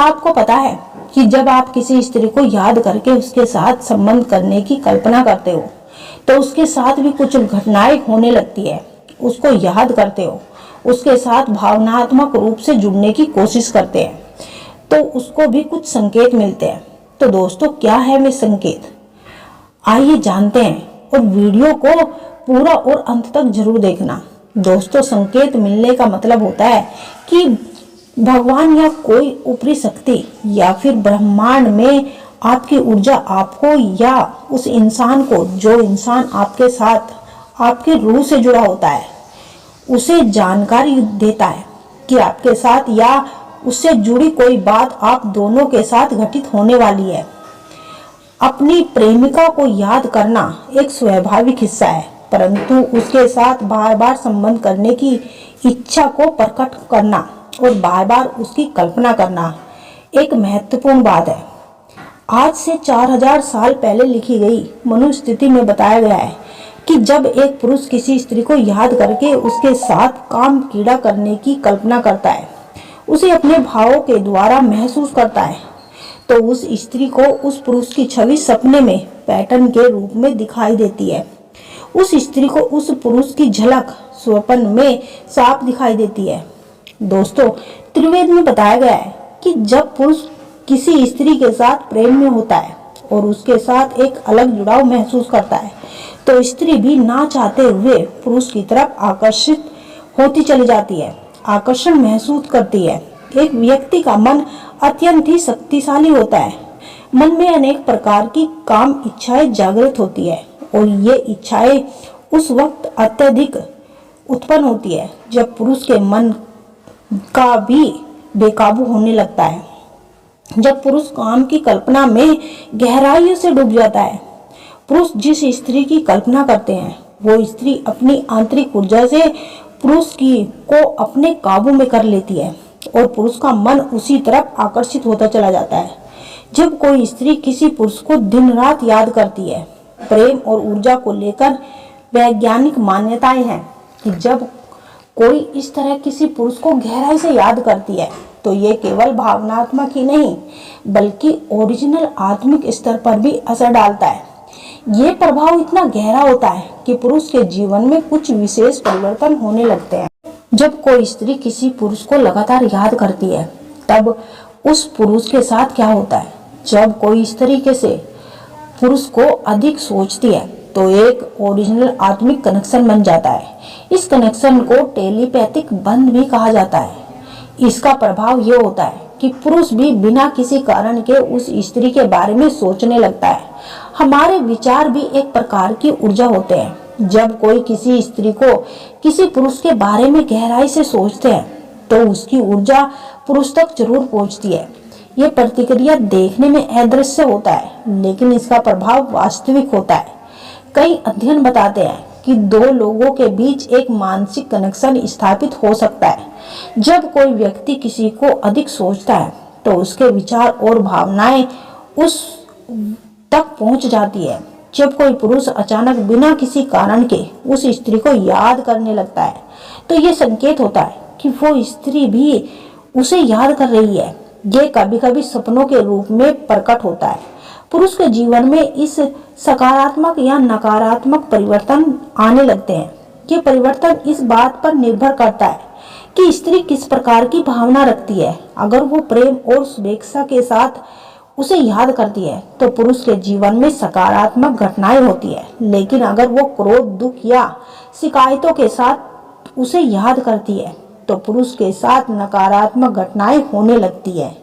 आपको पता है कि जब आप किसी स्त्री को याद करके उसके साथ संबंध करने की कल्पना करते हो तो उसके साथ भी कुछ घटनाएं होने लगती है। उसको याद करते हो, उसके साथ भावनात्मक रूप से जुड़ने की कोशिश करते हैं तो उसको भी कुछ संकेत मिलते हैं। तो दोस्तों, क्या है वे संकेत, आइए जानते हैं और वीडियो को पूरा और अंत तक जरूर देखना। दोस्तों, संकेत मिलने का मतलब होता है कि भगवान या कोई ऊपरी शक्ति या फिर ब्रह्मांड में आपकी ऊर्जा आपको या उस इंसान को, जो इंसान आपके साथ आपके रूह से जुड़ा होता है, उसे जानकारी देता है कि आपके साथ या उससे जुड़ी कोई बात आप दोनों के साथ घटित होने वाली है। अपनी प्रेमिका को याद करना एक स्वाभाविक हिस्सा है, परंतु उसके साथ बार बार संबंध करने की इच्छा को प्रकट करना और बार बार उसकी कल्पना करना एक महत्वपूर्ण बात है। आज से 4000 साल पहले लिखी गई मनुस्मृति में बताया गया है कि जब एक पुरुष किसी स्त्री को याद करके उसके साथ काम कीड़ा करने की कल्पना करता है, उसे अपने भावों के द्वारा महसूस करता है, तो उस स्त्री को उस पुरुष की छवि सपने में पैटर्न के रूप में दिखाई देती है। उस स्त्री को उस पुरुष की झलक स्वप्न में साफ दिखाई देती है। दोस्तों, त्रिवेद में बताया गया है कि जब पुरुष किसी स्त्री के साथ प्रेम में होता है और उसके साथ एक अलग जुड़ाव महसूस करता है, तो स्त्री भी ना चाहते हुए पुरुष की तरफ आकर्षित होती चली जाती है, आकर्षण महसूस करती है। एक व्यक्ति का मन अत्यंत ही शक्तिशाली होता है। मन में अनेक प्रकार की काम इच्छाएं जागृत होती है और ये इच्छाएं उस वक्त अत्यधिक उत्पन्न होती है जब पुरुष के मन का भी बेकाबू होने लगता है। जब पुरुष काम की कल्पना में गहराई से डूब जाता है, पुरुष जिस स्त्री की कल्पना करते हैं वो स्त्री अपनी आंतरिक ऊर्जा से पुरुष को अपने काबू में कर लेती है और पुरुष का मन उसी तरफ आकर्षित होता चला जाता है। जब कोई स्त्री किसी पुरुष को दिन रात याद करती है, प्रेम और ऊर्जा को लेकर वैज्ञानिक मान्यताएं हैं कि जब कोई इस तरह किसी पुरुष को गहराई से याद करती है तो ये केवल भावनात्मक ही नहीं बल्कि ओरिजिनल आत्मिक स्तर पर भी असर डालता है। ये प्रभाव इतना गहरा होता है कि पुरुष के जीवन में कुछ विशेष परिवर्तन होने लगते हैं। जब कोई स्त्री किसी पुरुष को लगातार याद करती है तब उस पुरुष के साथ क्या होता है, जब कोई इस तरीके से पुरुष को अधिक सोचती है तो एक ओरिजिनल आत्मिक कनेक्शन बन जाता है। इस कनेक्शन को टेलीपैथिक बंध भी कहा जाता है। इसका प्रभाव ये होता है कि पुरुष भी बिना किसी कारण के उस स्त्री के बारे में सोचने लगता है। हमारे विचार भी एक प्रकार की ऊर्जा होते हैं। जब कोई किसी स्त्री को किसी पुरुष के बारे में गहराई से सोचते हैं तो उसकी ऊर्जा पुरुष तक जरूर पहुंचती है। यह प्रतिक्रिया देखने में अदृश्य होता है लेकिन इसका प्रभाव वास्तविक होता है। कई अध्ययन बताते हैं कि दो लोगों के बीच एक मानसिक कनेक्शन स्थापित हो सकता है। जब कोई व्यक्ति किसी को अधिक सोचता है तो उसके विचार और भावनाएं उस तक पहुंच जाती है। जब कोई पुरुष अचानक बिना किसी कारण के उस स्त्री को याद करने लगता है तो ये संकेत होता है कि वो स्त्री भी उसे याद कर रही है। ये कभी कभी सपनों के रूप में प्रकट होता है। पुरुष के जीवन में इस सकारात्मक या नकारात्मक परिवर्तन आने लगते हैं। ये परिवर्तन इस बात पर निर्भर करता है कि स्त्री किस प्रकार की भावना रखती है। अगर वो प्रेम और शुभेच्छा के साथ उसे याद करती है तो पुरुष के जीवन में सकारात्मक घटनाएं होती है, लेकिन अगर वो क्रोध, दुख या शिकायतों के साथ उसे याद करती है तो पुरुष के साथ नकारात्मक घटनाएं होने लगती है।